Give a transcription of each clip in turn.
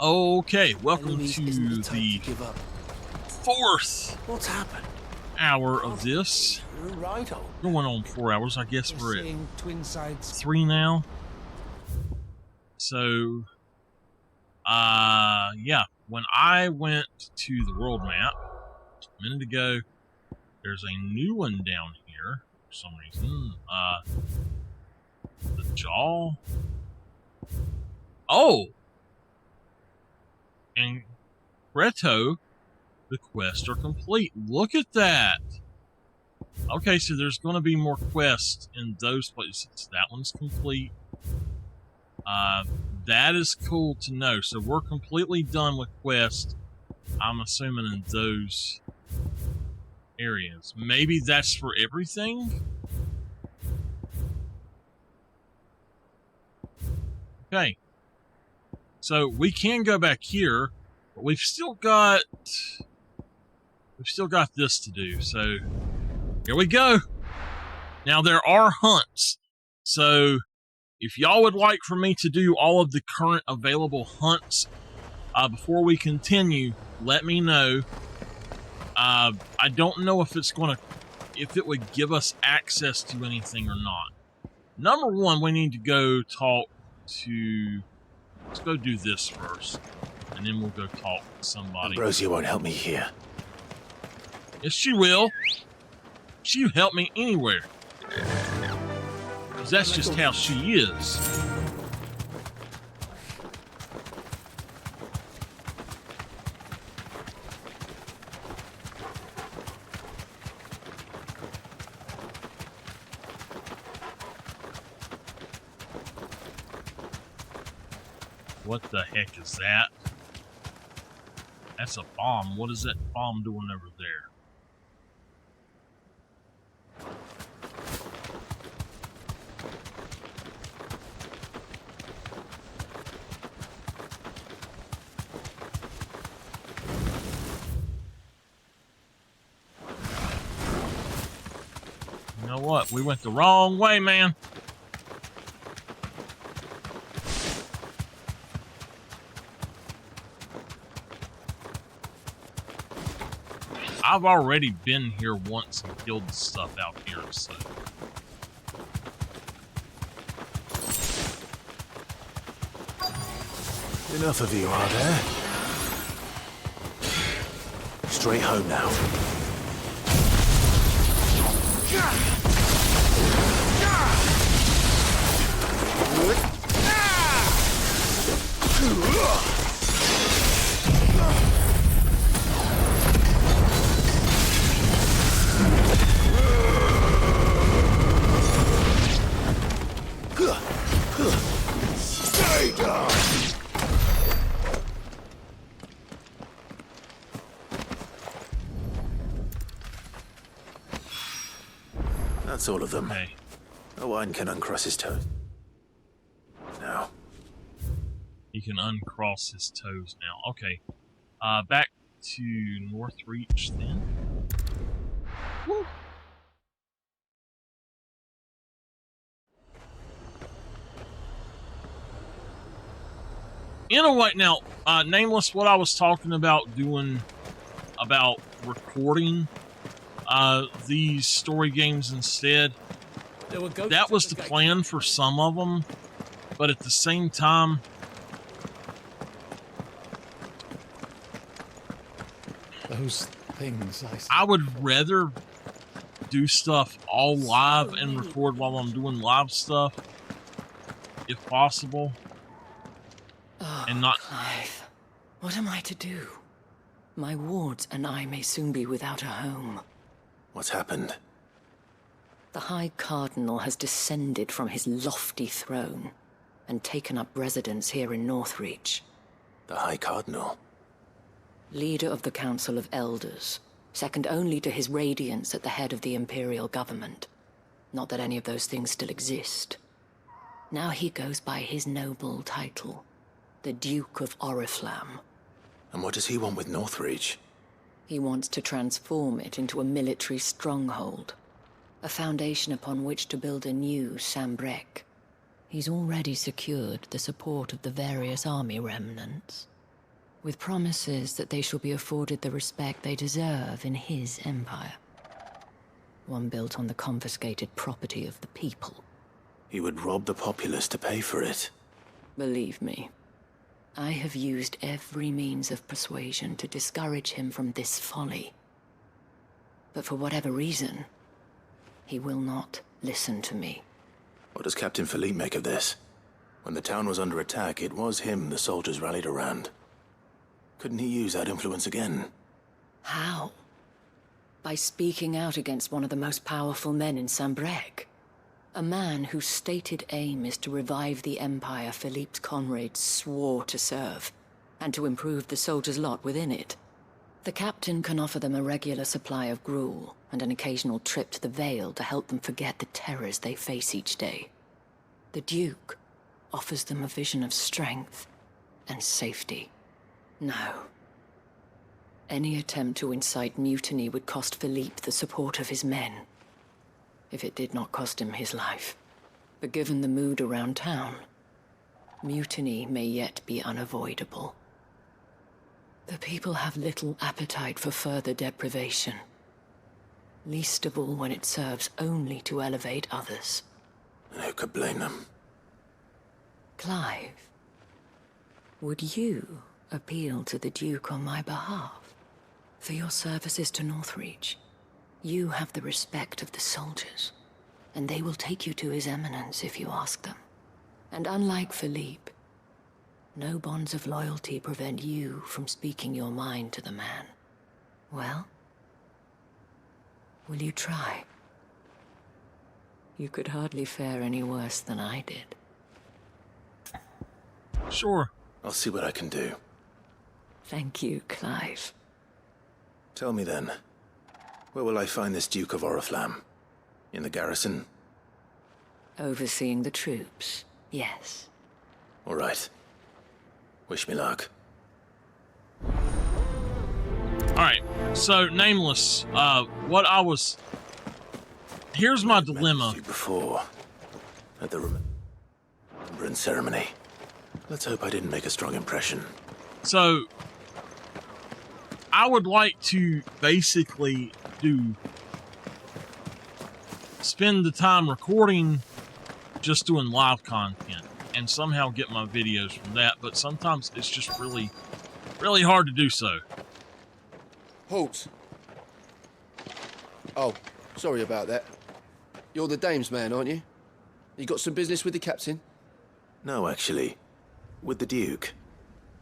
Okay, welcome Enemies to isn't the type the to give up. fourth What's happened? hour of this. You're right, old. Going on 4 hours. I guess You're we're at seeing twin sides. 3 now. So, yeah. When I went to the world map a minute ago, there's a new one down here for some reason. The jaw. Oh! And Reto, the quests are complete. Look at that! Okay, so there's going to be more quests in those places. That one's complete. That is cool to know. So we're completely done with quests, I'm assuming, in those areas. Maybe that's for everything? Okay. So we can go back here, but we've still got this to do. So here we go. Now there are hunts. So if y'all would like for me to do all of the current available hunts before we continue, let me know. I don't know if it would give us access to anything or not. Number one, we need to go talk to. Let's go do this first, and then we'll go talk to somebody. Ambrosia won't help me here. Yes, she will. She'll help me anywhere. Because that's just how she is. What the heck is that? That's a bomb. What is that bomb doing over there? You know what? We went the wrong way, man. I've already been here once and killed the stuff out here, so. Enough of you, are there? Straight home now. Stay down! That's all of them. Okay. Owain can uncross his toes. Now. He can uncross his toes now. Okay. Back to Northreach then. Woo. You know what now, Nameless, what I was talking about doing, about recording these story games instead, that was the plan for some of them, but at the same time, Those things I would rather do stuff all live and record while I'm doing live stuff, if possible. And not. Clive, what am I to do? My wards and I may soon be without a home. What's happened? The High Cardinal has descended from his lofty throne and taken up residence here in Northreach. The High Cardinal? Leader of the Council of Elders, second only to his Radiance at the head of the Imperial government. Not that any of those things still exist. Now he goes by his noble title, the Duke of Oriflamme. And what does he want with Northreach? He wants to transform it into a military stronghold, a foundation upon which to build a new Sambrec. He's already secured the support of the various army remnants. with promises that they shall be afforded the respect they deserve in his empire. One built on the confiscated property of the people. He would rob the populace to pay for it. Believe me, I have used every means of persuasion to discourage him from this folly. But for whatever reason, he will not listen to me. What does Captain Philippe make of this? When the town was under attack, it was him the soldiers rallied around. Couldn't he use that influence again? How? By speaking out against one of the most powerful men in Sambrec. A man whose stated aim is to revive the empire Philippe's comrades swore to serve, and to improve the soldiers' lot within it. The captain can offer them a regular supply of gruel, and an occasional trip to the Vale to help them forget the terrors they face each day. The Duke offers them a vision of strength and safety. No. Any attempt to incite mutiny would cost Philippe the support of his men. If it did not cost him his life. But given the mood around town, mutiny may yet be unavoidable. The people have little appetite for further deprivation. Least of all when it serves only to elevate others. And who could blame them? Clive, would you appeal to the Duke on my behalf? For your services to Northreach, you have the respect of the soldiers, and they will take you to His Eminence if you ask them. And unlike Philippe, no bonds of loyalty prevent you from speaking your mind to the man. Well, will you try? You could hardly fare any worse than I did. Sure. I'll see what I can do. Thank you, Clive. Tell me then, where will I find this Duke of Oriflamme? In the garrison? Overseeing the troops, yes. All right. Wish me luck. Alright, so, Nameless, here's my dilemma. You before, at the remembrance ceremony. Let's hope I didn't make a strong impression. So, I would like to basically spend the time recording just doing live content and somehow get my videos from that, but sometimes it's just really, really hard to do so. Halt! Oh, sorry about that. You're the dame's man, aren't you? You got some business with the captain? No, actually. With the Duke.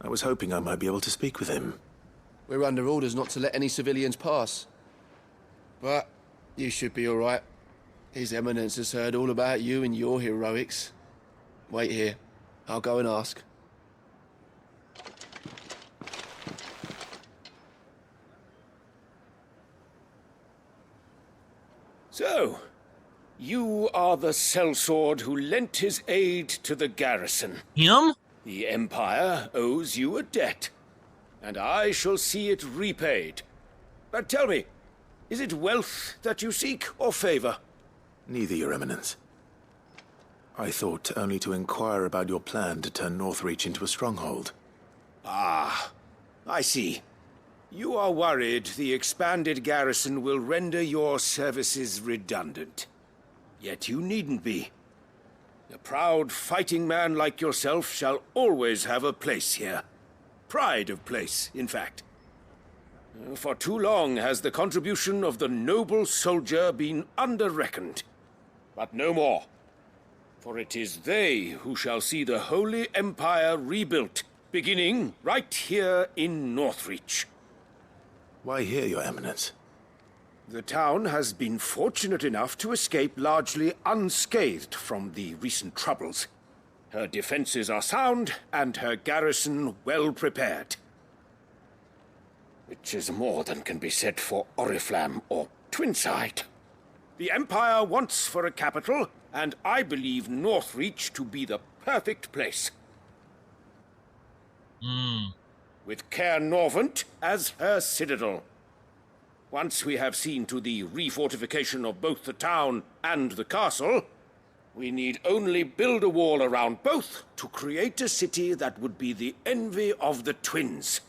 I was hoping I might be able to speak with him. We're under orders not to let any civilians pass. But you should be all right. His Eminence has heard all about you and your heroics. Wait here. I'll go and ask. So, you are the sellsword who lent his aid to the garrison. Him? The Empire owes you a debt, and I shall see it repaid. But tell me, is it wealth that you seek, or favor? Neither, Your Eminence. I thought only to inquire about your plan to turn Northreach into a stronghold. Ah, I see. You are worried the expanded garrison will render your services redundant. Yet you needn't be. A proud fighting man like yourself shall always have a place here. Pride of place, in fact. For too long has the contribution of the noble soldier been under-reckoned. But no more. For it is they who shall see the Holy Empire rebuilt, beginning right here in Northreach. Why here, Your Eminence? The town has been fortunate enough to escape largely unscathed from the recent troubles. Her defenses are sound, and her garrison well prepared. Which is more than can be said for Oriflamme or Twinside. The Empire wants for a capital, and I believe Northreach to be the perfect place. With Caer Norvent as her citadel. Once we have seen to the refortification of both the town and the castle, we need only build a wall around both to create a city that would be the envy of the twins.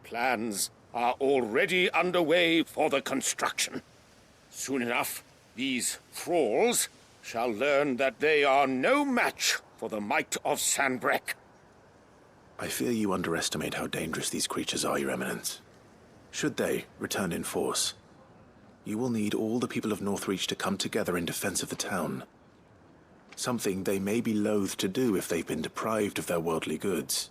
Plans are already underway for the construction. Soon enough, these thralls shall learn that they are no match for the might of Sanbreque. I fear you underestimate how dangerous these creatures are, Your Eminence. Should they return in force, you will need all the people of Northreach to come together in defense of the town. Something they may be loath to do if they've been deprived of their worldly goods.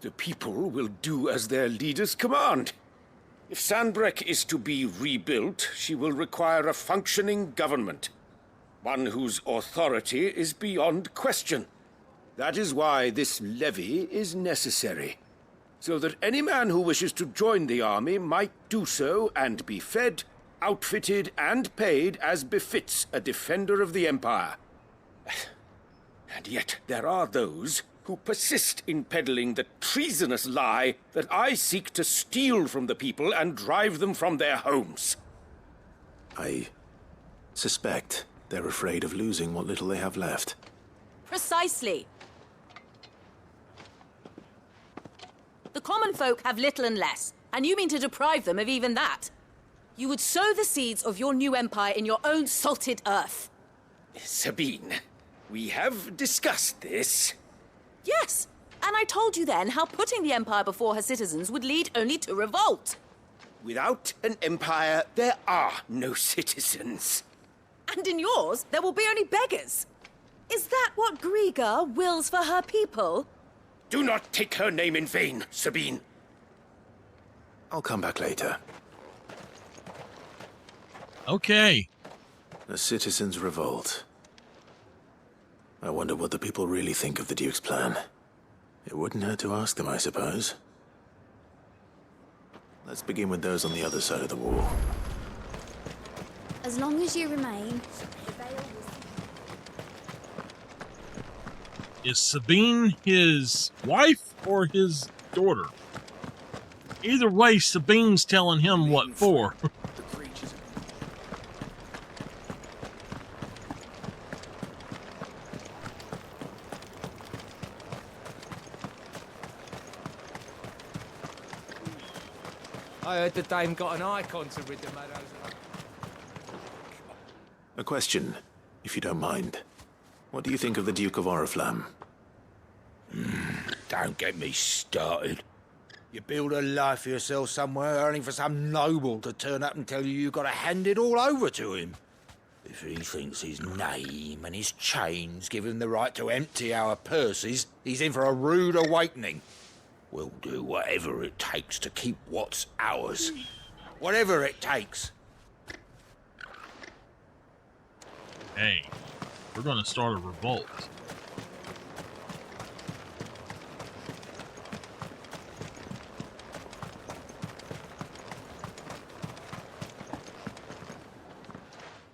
The people will do as their leaders command. If Sanbreque is to be rebuilt, she will require a functioning government. One whose authority is beyond question. That is why this levy is necessary. So that any man who wishes to join the army might do so and be fed, outfitted, and paid as befits a defender of the Empire. And yet there are those who persist in peddling the treasonous lie that I seek to steal from the people and drive them from their homes. I suspect they're afraid of losing what little they have left. Precisely. The common folk have little and less, and you mean to deprive them of even that. You would sow the seeds of your new empire in your own salted earth. Sabine, we have discussed this. Yes, and I told you then how putting the empire before her citizens would lead only to revolt. Without an empire, there are no citizens. And in yours, there will be only beggars. Is that what Griga wills for her people? Do not take her name in vain, Sabine. I'll come back later. Okay. A citizens' revolt. I wonder what the people really think of the Duke's plan. It wouldn't hurt to ask them, I suppose. Let's begin with those on the other side of the wall. As long as you remain. Is Sabine his wife or his daughter? Either way, Sabine's telling him what for. I heard the dame got an icon to rid the meadows of. A question, if you don't mind. What do you think of the Duke of Oriflamme? Don't get me started. You build a life for yourself somewhere, only for some noble to turn up and tell you you've got to hand it all over to him. If he thinks his name and his chains give him the right to empty our purses, he's in for a rude awakening. We'll do whatever it takes to keep what's ours. Whatever it takes. Hey, we're going to start a revolt.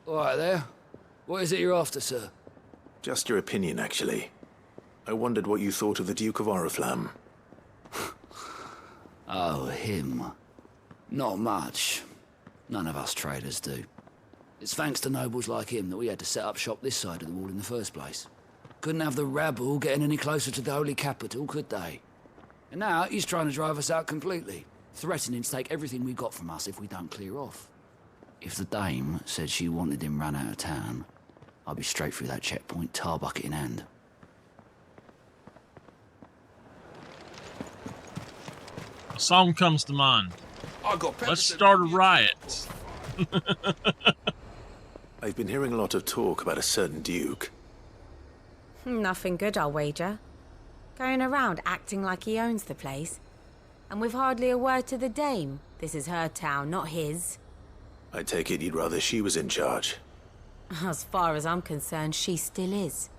All right there. What is it you're after, sir? Just your opinion, actually. I wondered what you thought of the Duke of Oriflamme. Oh, him. Not much. None of us traders do. It's thanks to nobles like him that we had to set up shop this side of the wall in the first place. Couldn't have the rabble getting any closer to the holy capital, could they? And now he's trying to drive us out completely, threatening to take everything we got from us if we don't clear off. If the dame said she wanted him run out of town, I'd be straight through that checkpoint, tar bucket in hand. A song comes to mind. I got Let's start a riot. I've been hearing a lot of talk about a certain Duke. Nothing good, I'll wager. Going around acting like he owns the place. And with hardly a word to the dame. This is her town, not his. I take it you'd rather she was in charge. As far as I'm concerned, she still is.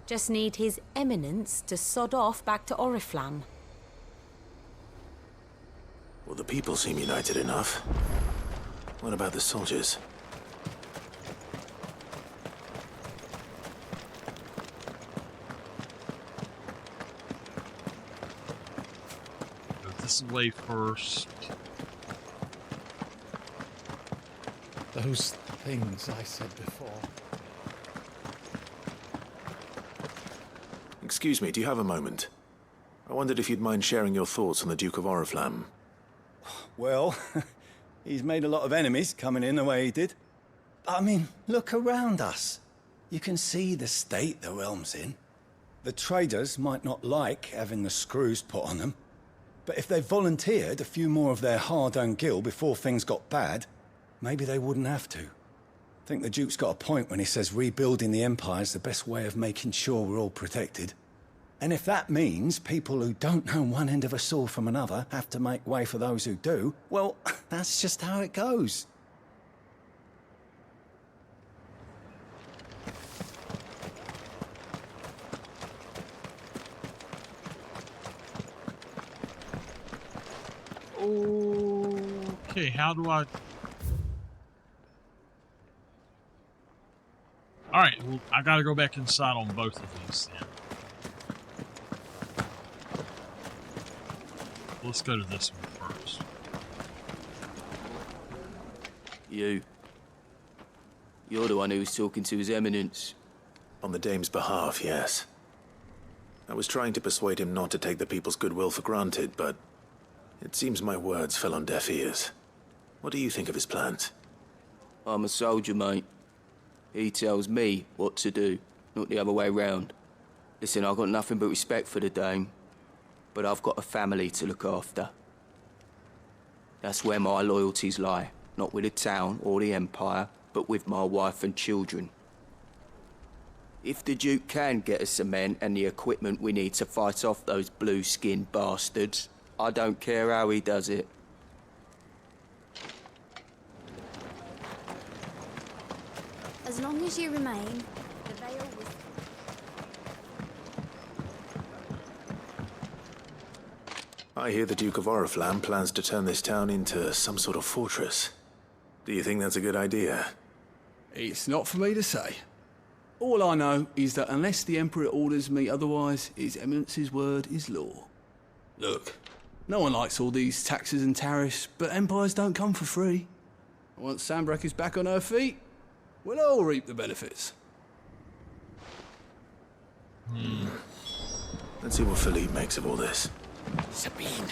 Just need his eminence to sod off back to Oriflamme. Well, the people seem united enough. What about the soldiers? Go this way first. Those things I said before. Excuse me, do you have a moment? I wondered if you'd mind sharing your thoughts on the Duke of Oriflamme. Well, he's made a lot of enemies coming in the way he did. I mean, look around us. You can see the state the realm's in. The traders might not like having the screws put on them, but if they volunteered a few more of their hard-earned gil before things got bad, maybe they wouldn't have to. I think the Duke's got a point when he says rebuilding the Empire's the best way of making sure we're all protected. And if that means people who don't know one end of a sword from another have to make way for those who do, well, that's just how it goes. Okay, how do I... Alright, well, I gotta go back inside on both of these then. Let's go to this one first. You're the one who was talking to His Eminence. On the Dame's behalf, yes. I was trying to persuade him not to take the people's goodwill for granted, but it seems my words fell on deaf ears. What do you think of his plans? I'm a soldier, mate. He tells me what to do, not the other way round. Listen, I've got nothing but respect for the Dame, but I've got a family to look after. That's where my loyalties lie, not with the town or the Empire, but with my wife and children. If the Duke can get us the men and the equipment we need to fight off those blue-skinned bastards, I don't care how he does it. As long as you remain, the Veil was... I hear the Duke of Oriflamme plans to turn this town into some sort of fortress. Do you think that's a good idea? It's not for me to say. All I know is that unless the Emperor orders me otherwise, His Eminence's word is law. Look, no one likes all these taxes and tariffs, but empires don't come for free. Once Sanbreque is back on her feet, we'll all reap the benefits. Let's see what Philippe makes of all this. Sabine,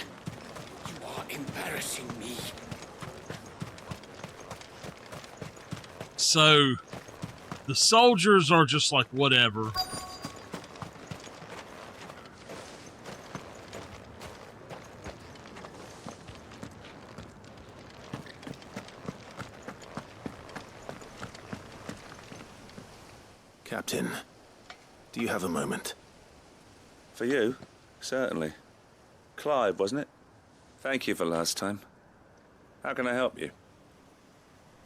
you are embarrassing me. So, the soldiers are just like, whatever. Captain, do you have a moment? For you? Certainly. Clive, wasn't it? Thank you for last time. How can I help you?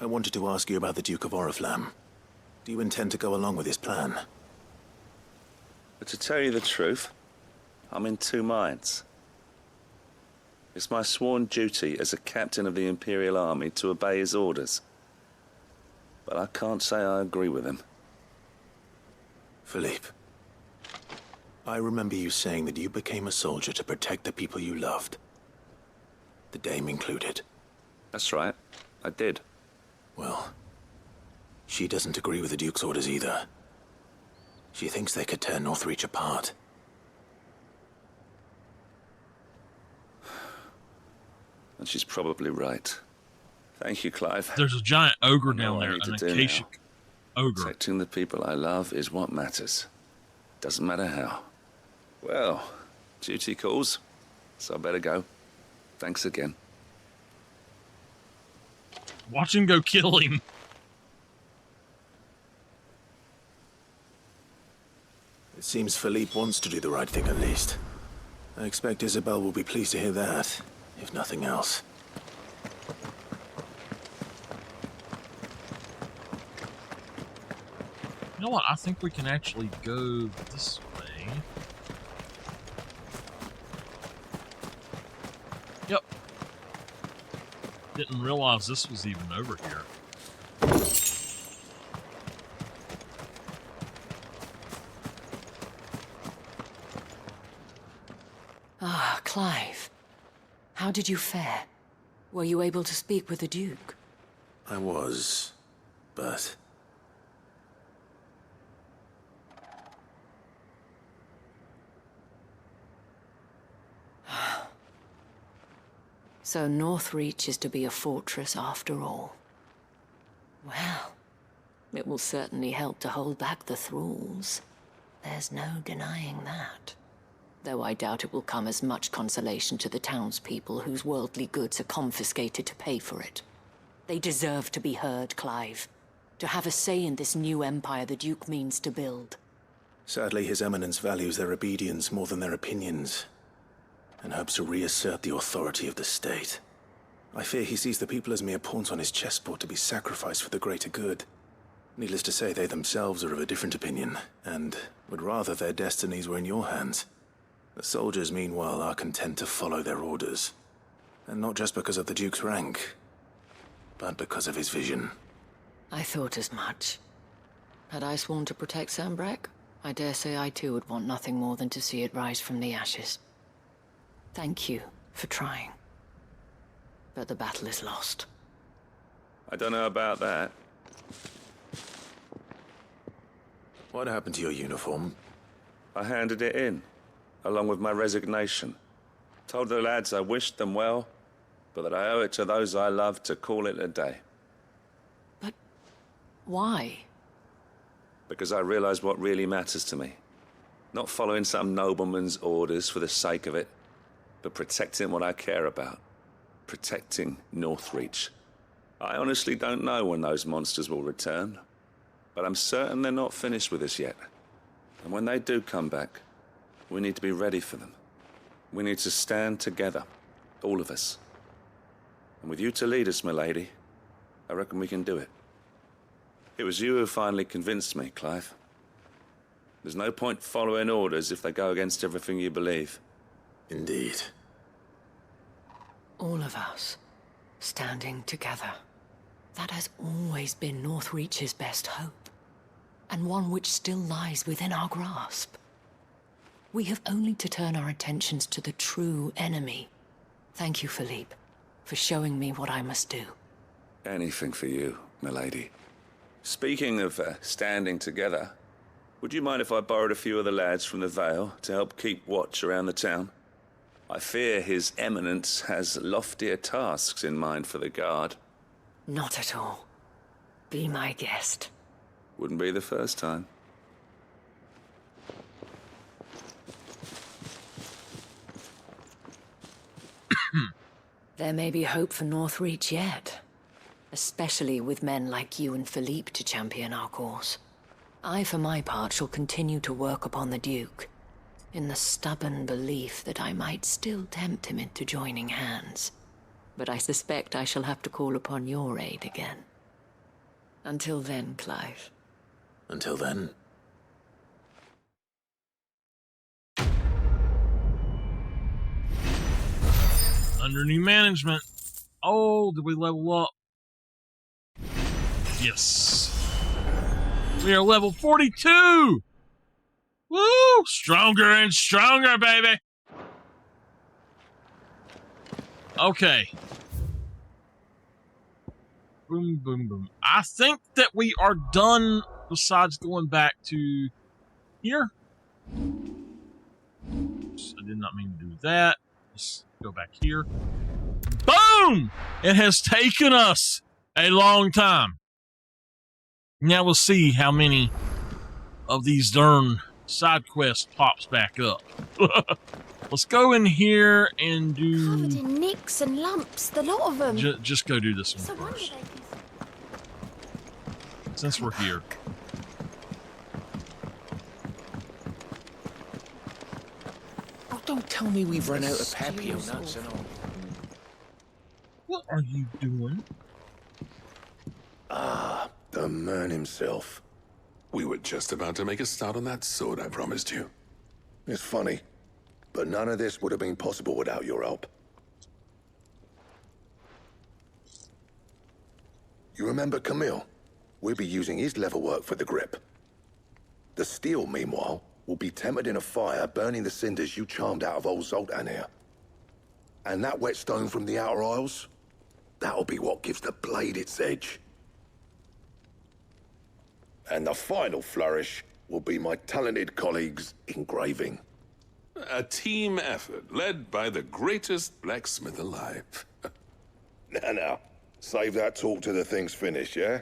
I wanted to ask you about the Duke of Oriflamme. Do you intend to go along with his plan? But to tell you the truth, I'm in two minds. It's my sworn duty as a captain of the Imperial Army to obey his orders. But I can't say I agree with him. Philippe, I remember you saying that you became a soldier to protect the people you loved. The Dame included. That's right, I did. Well, she doesn't agree with the Duke's orders either. She thinks they could tear Northreach apart. And she's probably right. Thank you, Clive. There's a giant ogre I know down what I there, need an to do Akashic ogre. Protecting the people I love is what matters. Doesn't matter how. Well, duty calls, so I better go. Thanks again. Watch him go kill him. It seems Philippe wants to do the right thing at least. I expect Isabel will be pleased to hear that, if nothing else. You know what? I think we can actually go this way. Yep. Didn't realize this was even over here. Ah, Clive. How did you fare? Were you able to speak with the Duke? I was, but... So Northreach is to be a fortress after all. Well, it will certainly help to hold back the thralls. There's no denying that. Though I doubt it will come as much consolation to the townspeople whose worldly goods are confiscated to pay for it. They deserve to be heard, Clive. To have a say in this new empire the Duke means to build. Sadly, His Eminence values their obedience more than their opinions, and hopes to reassert the authority of the state. I fear he sees the people as mere pawns on his chessboard to be sacrificed for the greater good. Needless to say, they themselves are of a different opinion, and would rather their destinies were in your hands. The soldiers, meanwhile, are content to follow their orders. And not just because of the Duke's rank, but because of his vision. I thought as much. Had I sworn to protect Sanbreque, I dare say I too would want nothing more than to see it rise from the ashes. Thank you for trying. But the battle is lost. I don't know about that. What happened to your uniform? I handed it in, along with my resignation. Told the lads I wished them well, but that I owe it to those I love to call it a day. But why? Because I realized what really matters to me. Not following some nobleman's orders for the sake of it, but protecting what I care about. Protecting Northreach. I honestly don't know when those monsters will return, but I'm certain they're not finished with us yet. And when they do come back, we need to be ready for them. We need to stand together, all of us. And with you to lead us, milady, I reckon we can do it. It was you who finally convinced me, Clive. There's no point following orders if they go against everything you believe. Indeed. All of us, standing together. That has always been Northreach's best hope, and one which still lies within our grasp. We have only to turn our attentions to the true enemy. Thank you, Philippe, for showing me what I must do. Anything for you, milady. Speaking of standing together, would you mind if I borrowed a few of the lads from the Vale to help keep watch around the town? I fear His Eminence has loftier tasks in mind for the guard. Not at all. Be my guest. Wouldn't be the first time. There may be hope for Northreach yet. Especially with men like you and Philippe to champion our cause. I, for my part, shall continue to work upon the Duke, in the stubborn belief that I might still tempt him into joining hands. But I suspect I shall have to call upon your aid again. Until then, Clive. Until then. Under new management. Oh, did we level up? Yes. We are level 42! Woo! Stronger and stronger, baby! Okay. Boom, boom, boom. I think that we are done, besides going back to here. Oops, I did not mean to do that. Let's go back here. Boom! It has taken us a long time. Now we'll see how many of these darn side quests pops back up. Let's go in here and do... Covered in nicks and lumps, the lot of them. Just go do this one So first. Since we're here. Oh, don't tell me we've run out of papio nuts and all. What are you doing? Ah, the man himself. We were just about to make a start on that sword I promised you. It's funny, but none of this would have been possible without your help. You remember Camille? We'll be using his level work for the grip. The steel, meanwhile, will be tempered in a fire burning the cinders you charmed out of old Zoltan here. And that whetstone from the Outer Isles? That'll be what gives the blade its edge. And the final flourish will be my talented colleagues' engraving. A team effort led by the greatest blacksmith alive. Now, save that talk till the thing's finished, yeah?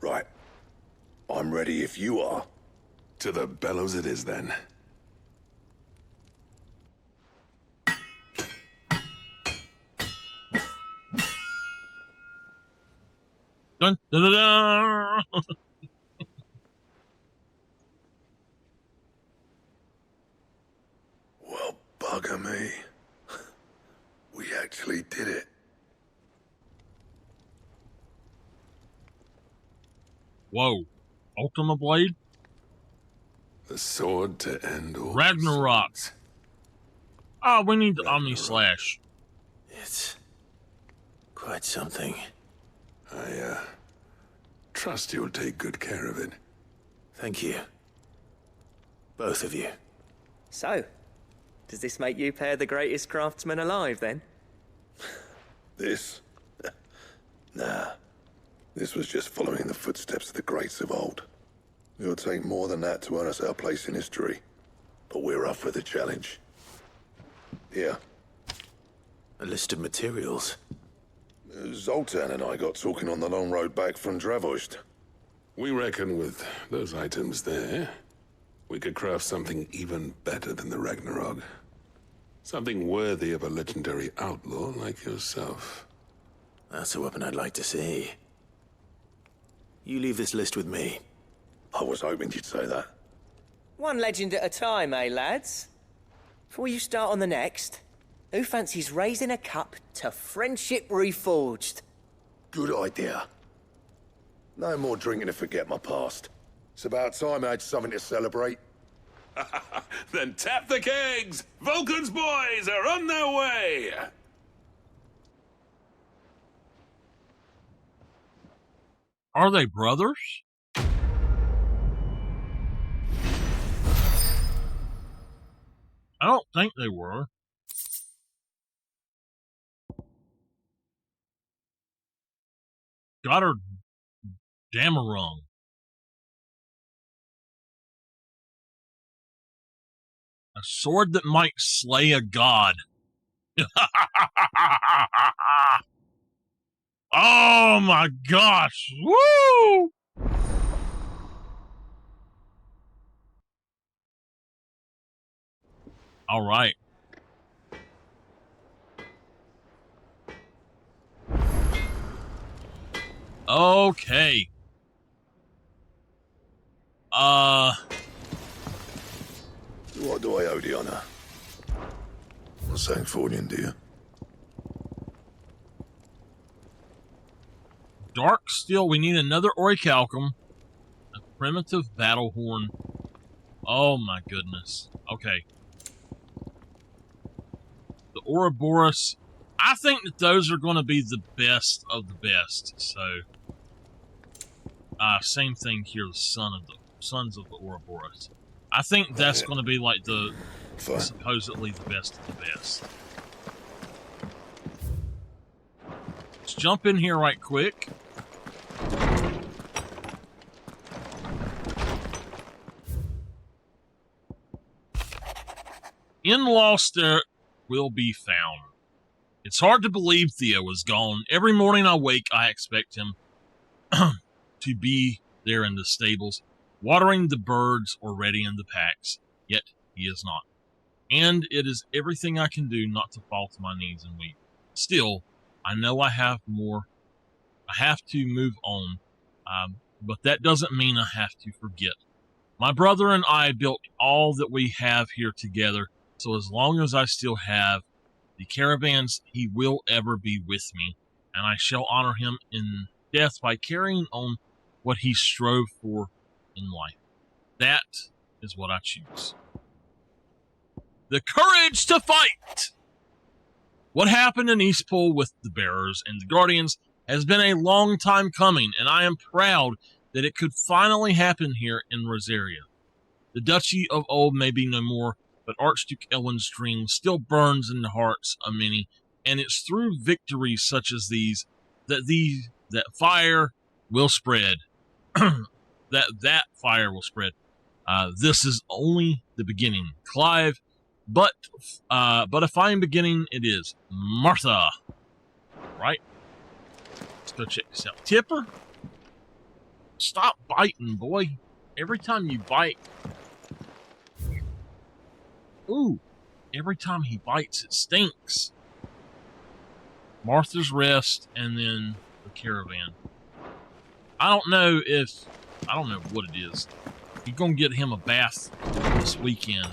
Right. I'm ready if you are. To the bellows it is, then. Dun, dun, dun, dun. Well, bugger me. We actually did it. Whoa. Ultima Blade? The sword to end all. Ragnarok. Oh, we need the Omni Slash. It's quite something. I trust you'll take good care of it. Thank you. Both of you. So, does this make you pair the greatest craftsman alive, then? This? Nah. This was just following the footsteps of the greats of old. It'll take more than that to earn us our place in history. But we're up for the challenge. Here. A list of materials. Zoltan and I got talking on the long road back from Dravost. We reckon with those items there, we could craft something even better than the Ragnarok. Something worthy of a legendary outlaw like yourself. That's a weapon I'd like to see. You leave this list with me. I was hoping you'd say that. One legend at a time, eh, lads? Before you start on the next, who fancies raising a cup to friendship reforged? Good idea. No more drinking to forget my past. It's about time I had something to celebrate. Then tap the kegs! Vulcan's boys are on their way! Are they brothers? I don't think they were. Goddard Damarung. A sword that might slay a god. Oh my gosh! Woo! All right. Okay. What do I owe the honor? Not saying Fornian, do you? Dark steel. We need another orichalcum. A primitive battle horn. Oh my goodness. Okay. The Ouroboros. I think that those are going to be the best of the best. So, same thing here. The sons of the Ouroboros. I think that's going to be like the supposedly the best of the best. Let's jump in here right quick. In Lost there will be found. It's hard to believe Theo is gone. Every morning I wake, I expect him to be there in the stables, watering the birds or readying the packs. Yet he is not. And it is everything I can do not to fall to my knees and weep. Still, I know I have more. I have to move on, but that doesn't mean I have to forget. My brother and I built all that we have here together, so as long as I still have the caravans, he will ever be with me, and I shall honor him in death by carrying on what he strove for in life. That is what I choose. The courage to fight! What happened in Eastpool with the Bearers and the Guardians has been a long time coming, and I am proud that it could finally happen here in Rosaria. The Duchy of Old may be no more, but Archduke Elwin's dream still burns in the hearts of many, and it's through victories such as these that fire will spread. that fire will spread. This is only the beginning, Clive, but a fine beginning it is. Martha, right? go check this out. Tipper, stop biting, boy. Every time you bite... Ooh, every time he bites, it stinks. Martha's Rest, and then the Caravan. I don't know what it is. You're gonna get him a bath this weekend.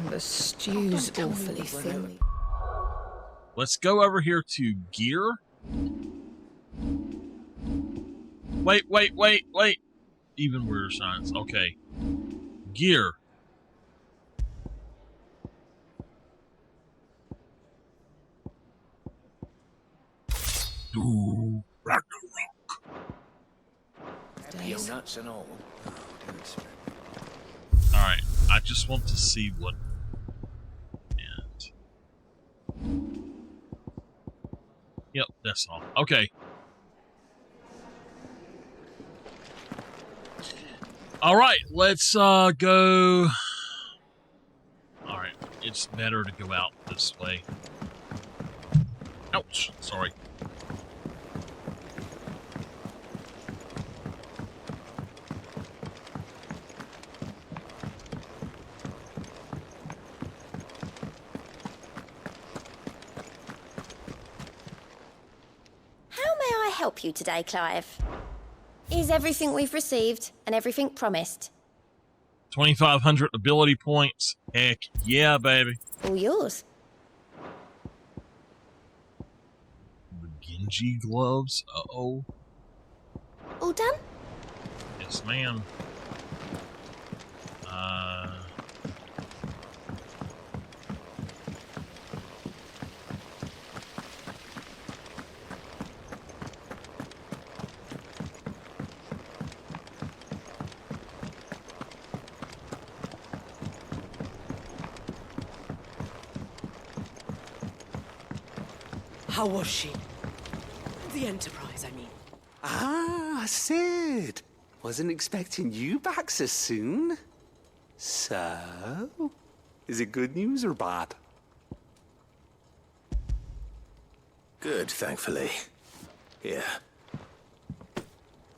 The stew's awfully thin. Let's go over here to gear. Wait. Even weirder signs. Okay. Gear. Ooh, Ragnarok. Your nuts and all. Alright, I just want to see what... Yep, that's all. Okay. Alright, let's go... Alright, it's better to go out this way. Ouch, sorry. Help you today, Clive? Is everything we've received and everything promised? 2,500 ability points. Heck yeah, baby. All yours. The Genji gloves. Uh-oh. All done? Yes, ma'am. How was she? The Enterprise, I mean. Ah, Sid. Wasn't expecting you back so soon. So, is it good news or bad? Good, thankfully. Here.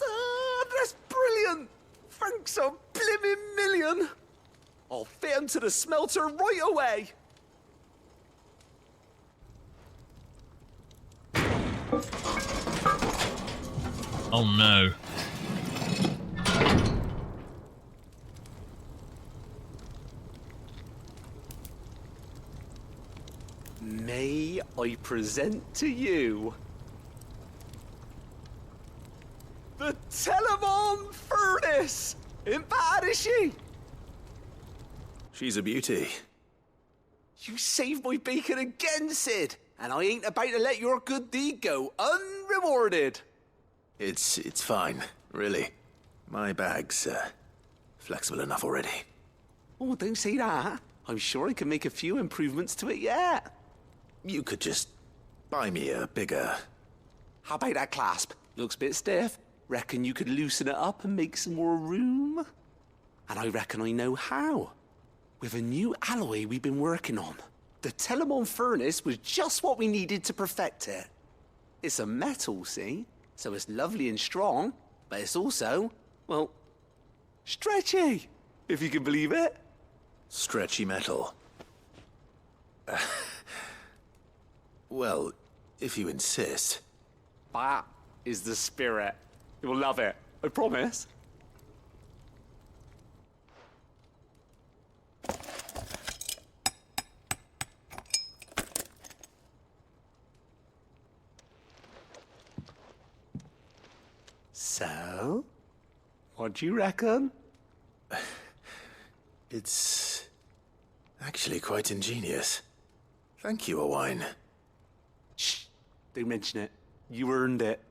Ah, that's brilliant. Thanks a blimmin' million. I'll fit him to the smelter right away. Oh no. May I present to you the Telemon Furnace? Ain't bad, is she? She's a beauty. You saved my bacon again, Sid, and I ain't about to let your good deed go unrewarded. It's fine, really. My bag's flexible enough already. Oh, don't say that. I'm sure I can make a few improvements to it yet. You could just buy me a bigger... How about that clasp? Looks a bit stiff. Reckon you could loosen it up and make some more room? And I reckon I know how. With a new alloy we've been working on. The Telemon Furnace was just what we needed to perfect it. It's a metal, see? So it's lovely and strong, but it's also, well, stretchy, if you can believe it. Stretchy metal. Well, if you insist. That is the spirit. You'll love it, I promise. So, what do you reckon? It's actually quite ingenious. Thank you, Owain. Shh, don't mention it. You earned it.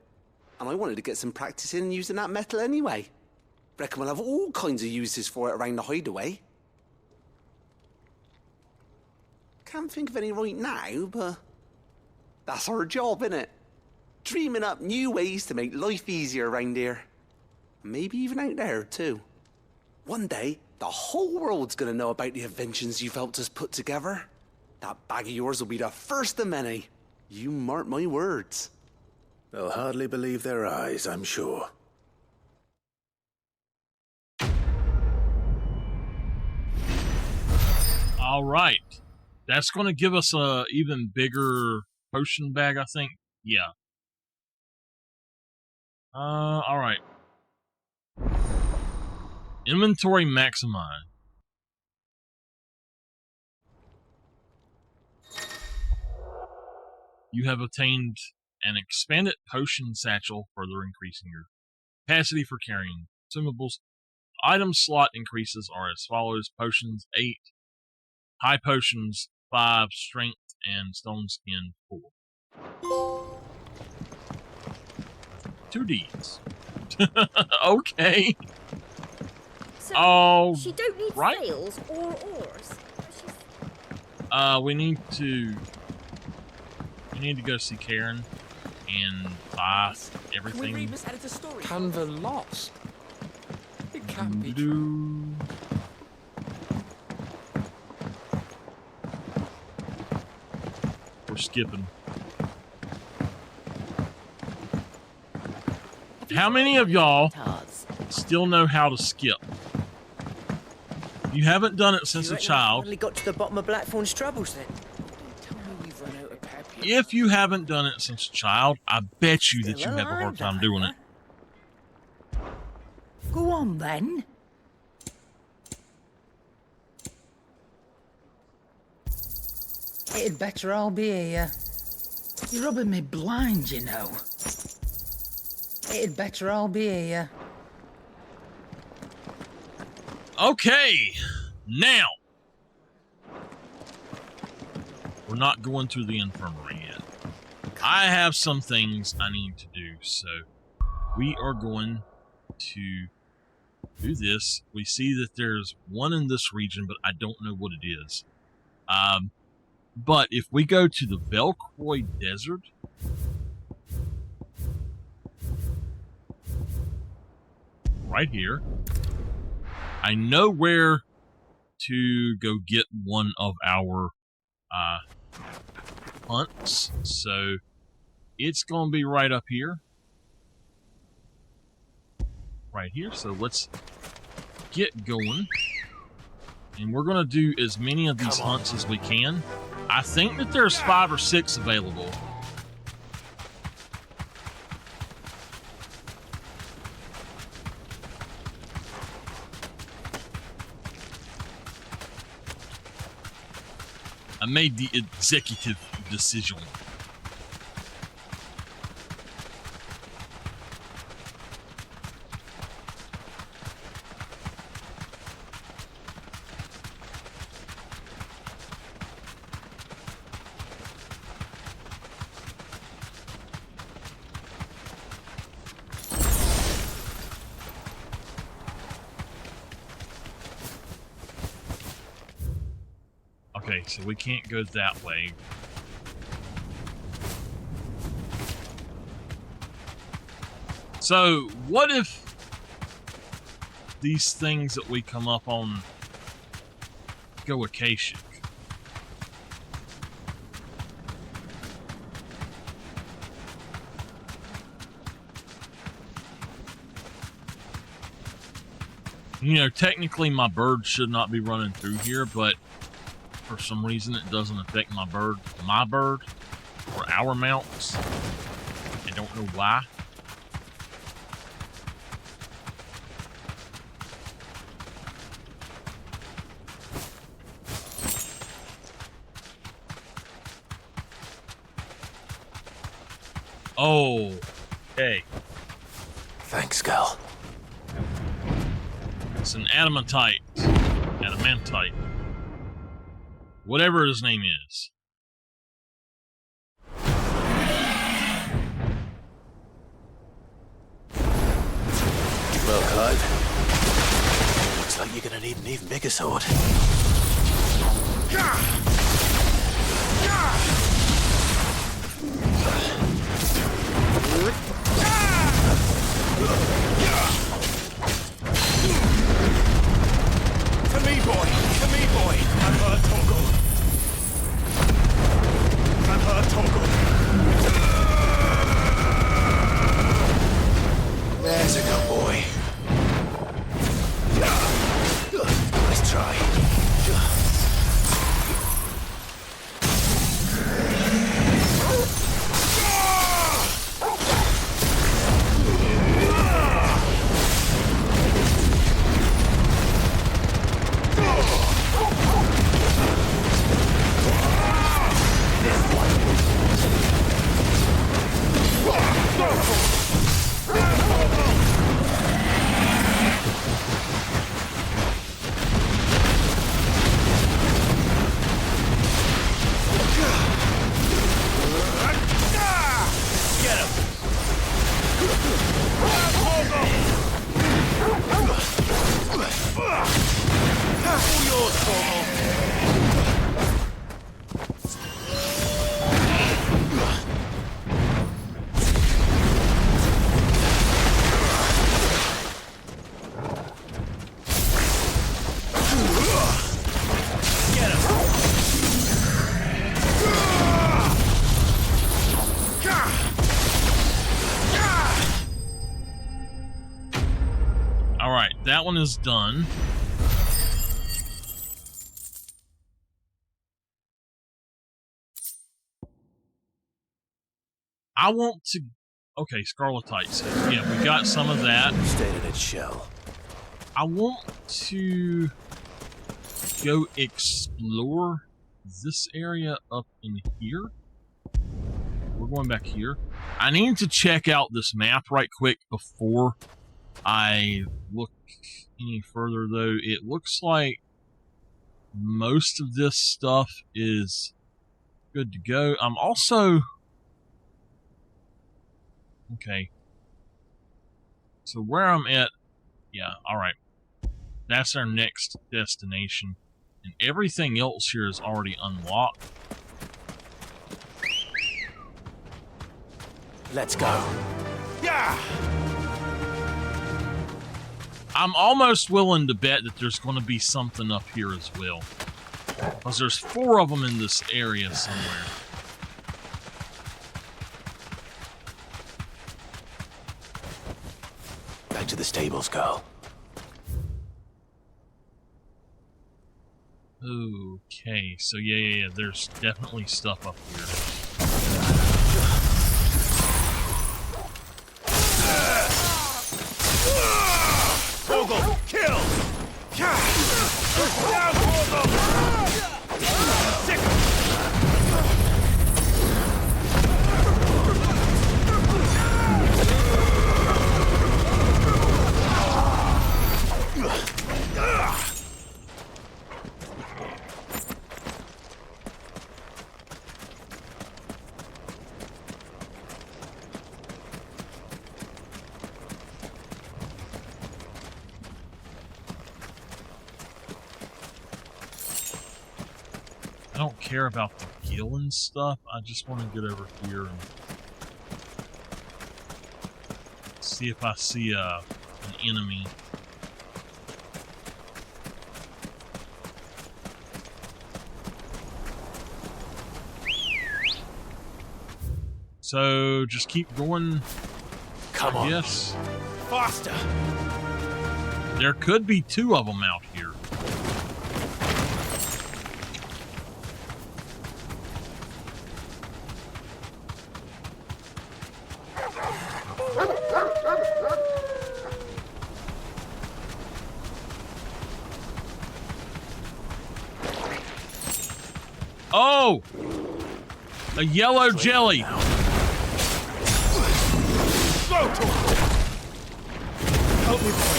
And I wanted to get some practice in using that metal anyway. Reckon we'll have all kinds of uses for it around the hideaway. Can't think of any right now, but that's our job, innit? Dreaming up new ways to make life easier around here. Maybe even out there, too. One day, the whole world's gonna know about the inventions you've helped us put together. That bag of yours will be the first of many. You mark my words. They'll hardly believe their eyes, I'm sure. All right. That's going to give us a even bigger potion bag, I think. Yeah. All right. Inventory maximize. You have obtained an expanded potion satchel, further increasing your capacity for carrying consumables. Item slot increases are as follows: potions 8, high potions 5, strength, and stone skin 4. 2Ds. Okay. So she don't need right. sails or oars. We need to go see Karen and buy everything. Can we read Miss Editor's story? Canva lost. It can't be true. We're skipping. How many of y'all still know how to skip? You haven't done it since a child. Hardly got to the bottom of Blackthorn's troubles then. If you haven't done it since a child, I bet you that you have a hard time doing it. Go on then. It'd better all be here. You're rubbing me blind, you know. It'd better all be here. Okay, now we're not going to the infirmary yet. I have some things I need to do, so we are going to do this. We see that there's one in this region, but I don't know what it is. But if we go to the Velcroy Desert, right here, I know where to go get one of our hunts, so it's gonna be right up here. Right here, so let's get going. And we're gonna do as many of these hunts as we can. I think that there's 5 or 6 available. I made the executive decision. Okay, so we can't go that way. So, what if these things that we come up on go Akashic? You know, technically my bird should not be running through here, but for some reason it doesn't affect my bird, or our mounts. I don't know why. Oh, okay. Thanks, Gal. It's an adamantite. Whatever his name is. Well, Clive, looks like you're gonna need an even bigger sword. To me, boy! To me, boy! I've heard Torgal. That's a good boy. Let's try. Alright, that one is done. I want to... Okay, Scarletite says, yeah, we got some of that. Stayed in its shell. I want to go explore this area up in here. We're going back here. I need to check out this map right quick before I look any further, though. It looks like most of this stuff is good to go. I'm also... Okay. So where I'm at... Yeah, alright. That's our next destination. And everything else here is already unlocked. Let's go. Yeah! I'm almost willing to bet that there's going to be something up here as well. Because there's 4 of them in this area somewhere. Back to the stables, girl. Okay, so yeah, there's definitely stuff up here. Torgal, kill! Down, Torgal! Sick! I don't care about the Gillen stuff. I just want to get over here and see if I see an enemy. So just keep going. Come on. Yes. Faster. There could be 2 of them out here. Oh! A yellow jelly! Help me, boy.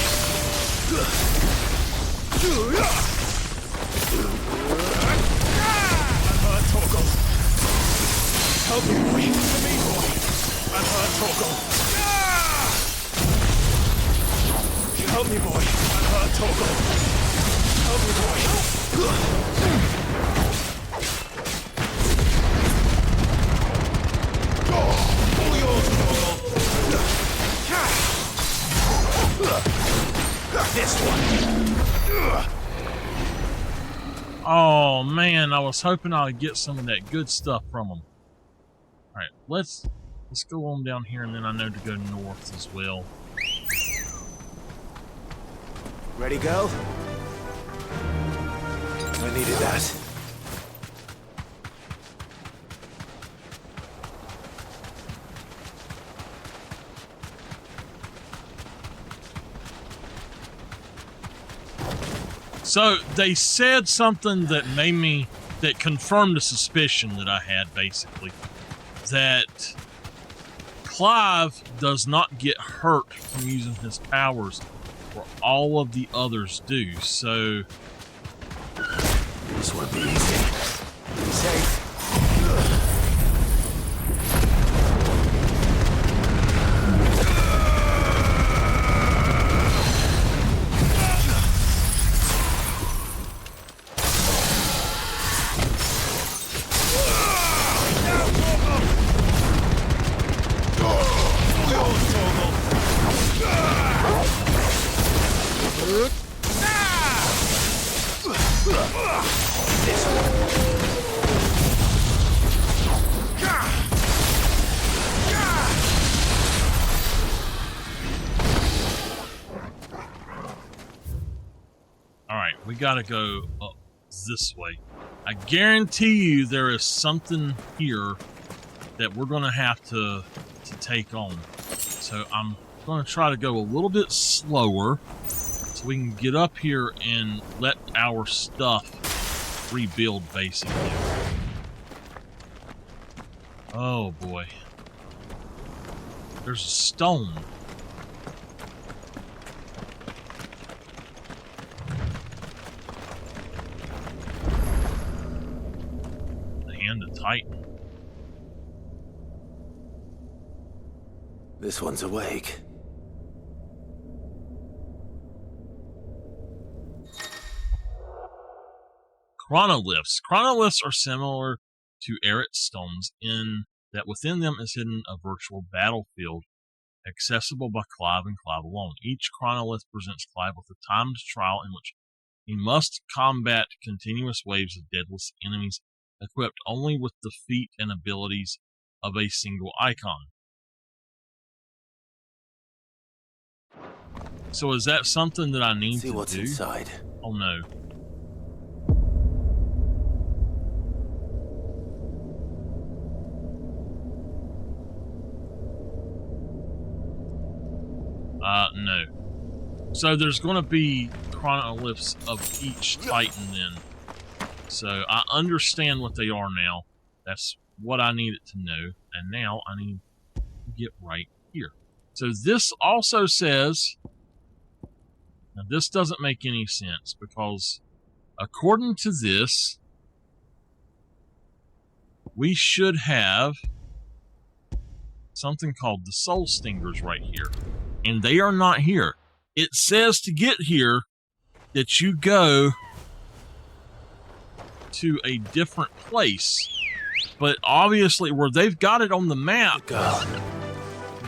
I'm hurt, Torgal. Help me, boy. To me, boy. I'm hurt, Torgal. Help me, boy. I'm hurt, Torgal. Help me, boy. All yours, Torgal. This one. Oh man, I was hoping I would get some of that good stuff from them. Alright, let's go on down here, and then I know to go north as well. Ready, girl? I needed that. So they said something that confirmed a suspicion that I had, basically. That Clive does not get hurt from using his powers, where all of the others do, so... This won't be easy. Be safe. Alright, we gotta go up this way. I guarantee you there is something here that we're gonna have to take on. So I'm gonna try to go a little bit slower so we can get up here and let our stuff rebuild, basically. Oh boy. There's a stone. The hand of Titan. This one's awake. Chronoliths. Chronoliths are similar to Eret stones in that within them is hidden a virtual battlefield accessible by Clive and Clive alone. Each chronolith presents Clive with a timed trial in which he must combat continuous waves of deadless enemies equipped only with the feat and abilities of a single icon. So is that something that I need to do? See what's inside. Oh no. No. So there's going to be chronoliths of each Titan then. So I understand what they are now. That's what I needed to know. And now I need to get right here. So this also says... Now this doesn't make any sense because according to this, we should have something called the Soul Stingers right here. And they are not here. It says to get here that you go to a different place. But obviously where they've got it on the map,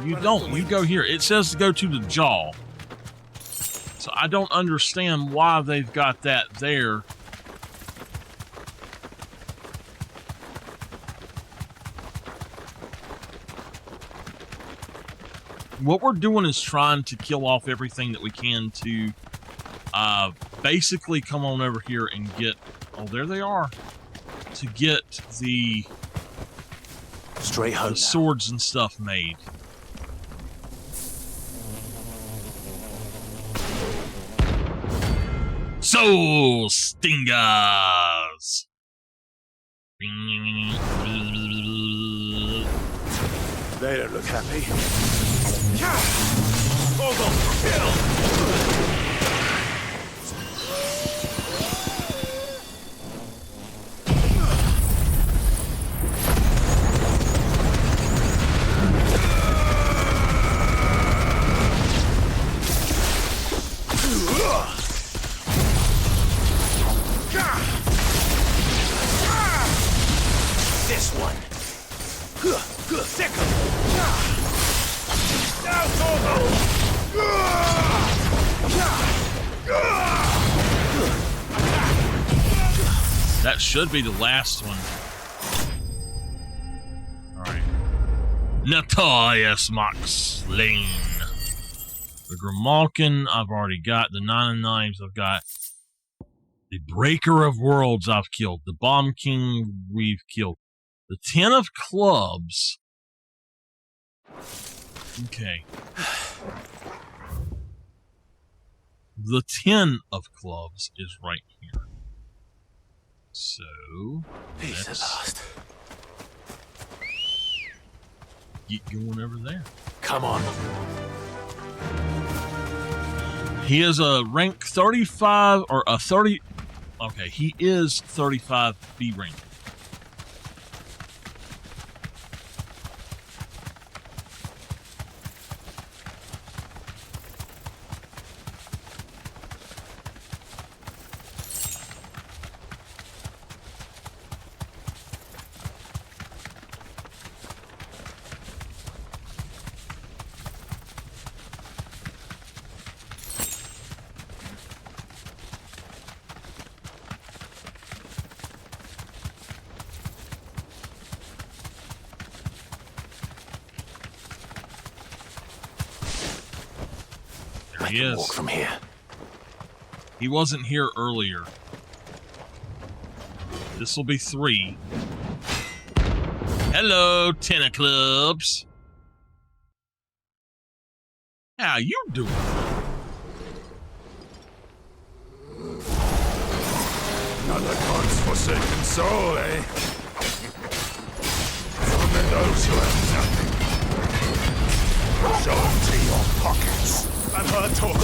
you don't. You go here. It says to go to the jaw. So I don't understand why they've got that there. What we're doing is trying to kill off everything that we can to basically come on over here and get... Oh, there they are. To get the swords and stuff made. Soul Stingers! They don't look happy. Ogle, kill! This one. Sick 'em. Now, Ogle! That should be the last one. Alright. Natalius Max Lane. The Grimalkin, I've already got. The Nine of Knives, I've got. The Breaker of Worlds, I've killed. The Bomb King, we've killed. The 10 of Clubs. Okay. The 10 of Clubs is right here. So, He's the last. Get going over there. Come on. He is a rank 35 or a 30. Okay, he is 35 B rank. He is. Walk from here. He wasn't here earlier. This will be 3. Hello, 10 of Clubs. How you doing? Another God's forsaken soul, eh? Only those who have nothing. Show empty your pockets. I've heard talk of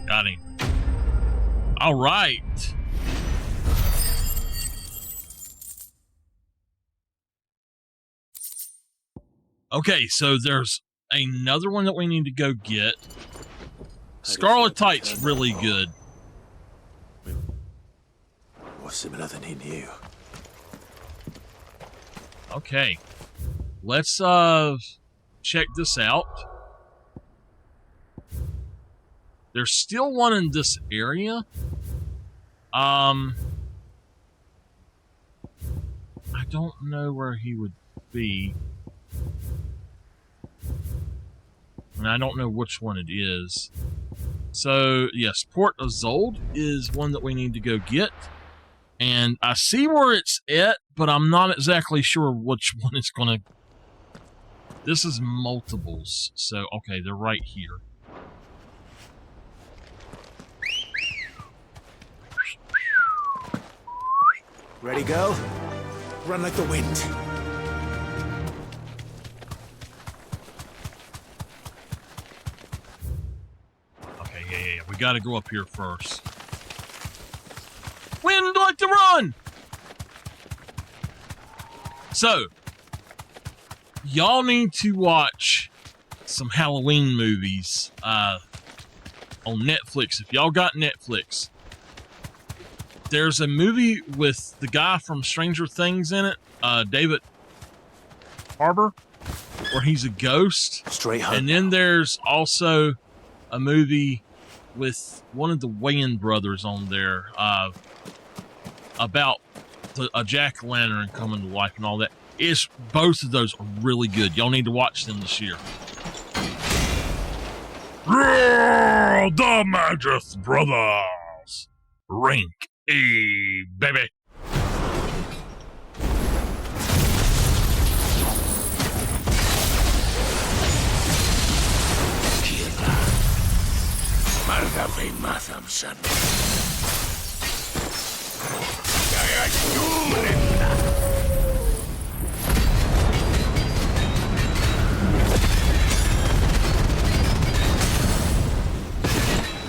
Got him. All right. Okay, so there's another one that we need to go get. Scarlet Tight's really good. More similar than he knew. Okay. Let's check this out. There's still one in this area. I don't know where he would be. And I don't know which one it is. So, yes, Port Isolde is one that we need to go get. And I see where it's at, but I'm not exactly sure which one it's going to... This is multiples. So, okay, they're right here. Ready, go? Run like the wind. Okay, yeah. We gotta go up here first. Wind like to run! So, y'all need to watch some Halloween movies on Netflix. If y'all got Netflix, there's a movie with the guy from Stranger Things in it, David Harbour, where he's a ghost. Straight home. And then there's also a movie with one of the Wayans brothers on there about a jack-o'-lantern coming to life and all that. It's both of those are really good. Y'all need to watch them this year. The Magus Brothers. Rank A, baby. Margafe Mathamson.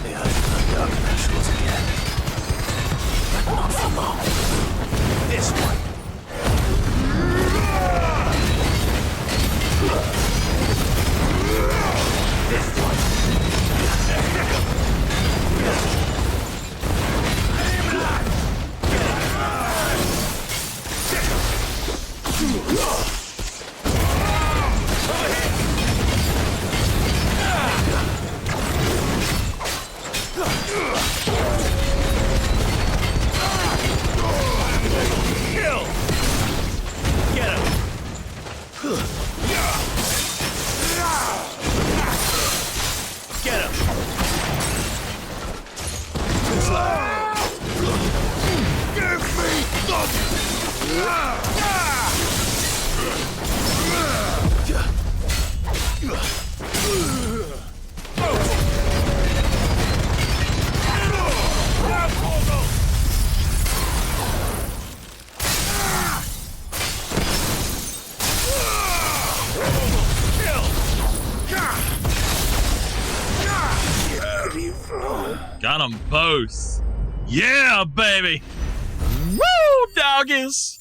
They heard the dark nationals again. But not for long. This one. This one. Got them both. Yeah, baby. Woo, doggies.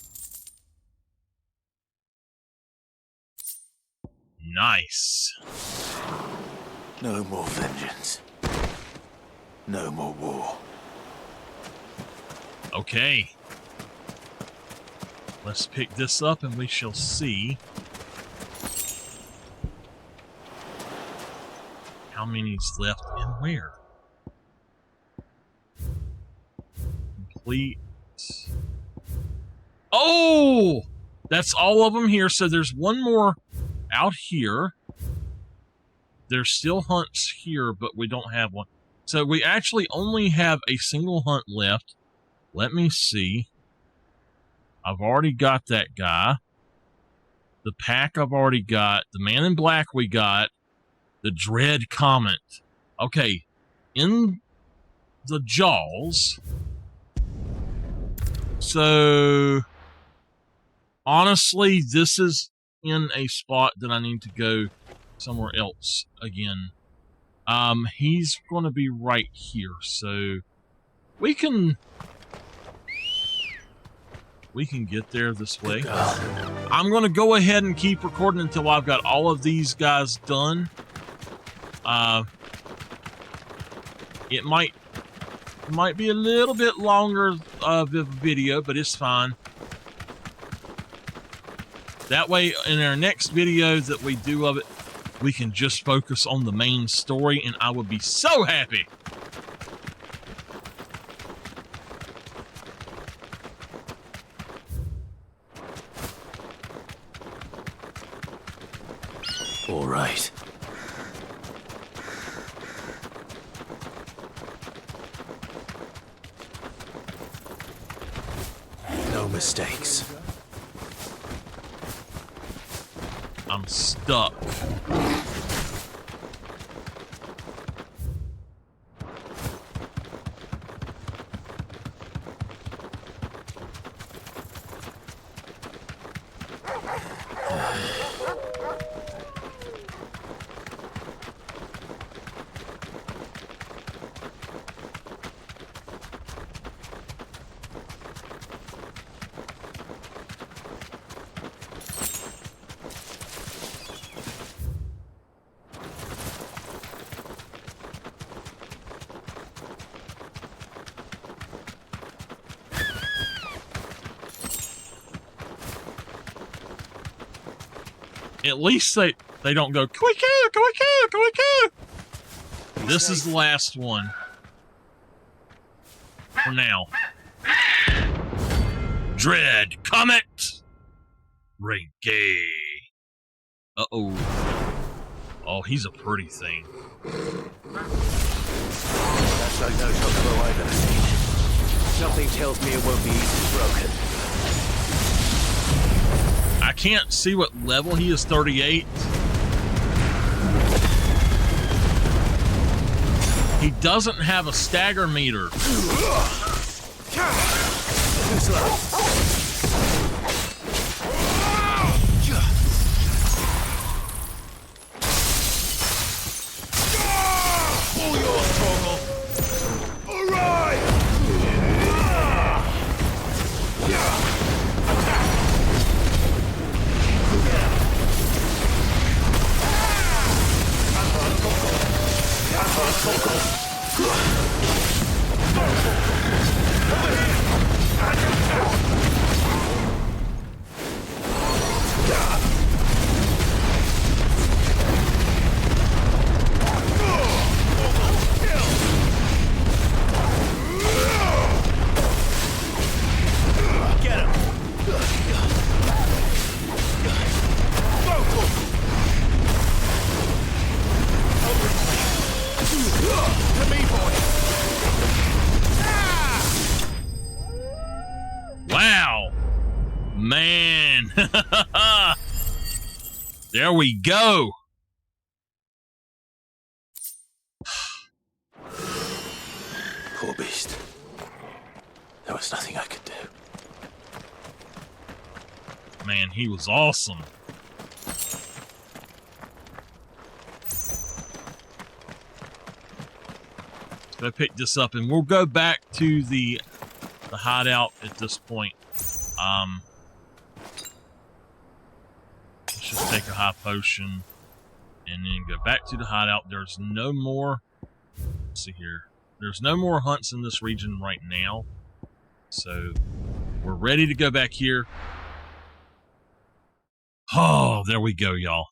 Nice. No more vengeance. No more war. Okay. Let's pick this up and we shall see how many's left and where. Complete. Oh! That's all of them here. So there's one more out here. There's still hunts here, but we don't have one. So we actually only have a single hunt left. Let me see. I've already got that guy. The pack I've already got. The man in black we got. The Dread Comet. Okay. In the Jaws. So, honestly, this is in a spot that I need to go somewhere else again. He's going to be right here, so we can get there this way. I'm going to go ahead and keep recording until I've got all of these guys done. It might be a little bit longer of a video, but it's fine. That way, in our next video that we do of it, we can just focus on the main story, and I would be so happy. All right. No mistakes. I'm stuck. At least they don't go, can we kill, can we kill, can we kill? This is the last one. For now. Dread Comet! Ren'Gay. Uh-oh. Oh, he's a pretty thing. That's like no talk of a wyvern, I think. Something tells me it won't be easily broken. I can't see what level he is. 38. He doesn't have a stagger meter. Too slow. All yours, Torgal. All right. Get him. To me, boy. Wow. Man. There we go. Poor beast. There was nothing I could do. Man, he was awesome. So I picked this up, and we'll go back to the hideout at this point. Let's just take a high potion and then go back to the hideout. There's no more. Let's see here. There's no more hunts in this region right now, so we're ready to go back here. Oh, there we go, y'all.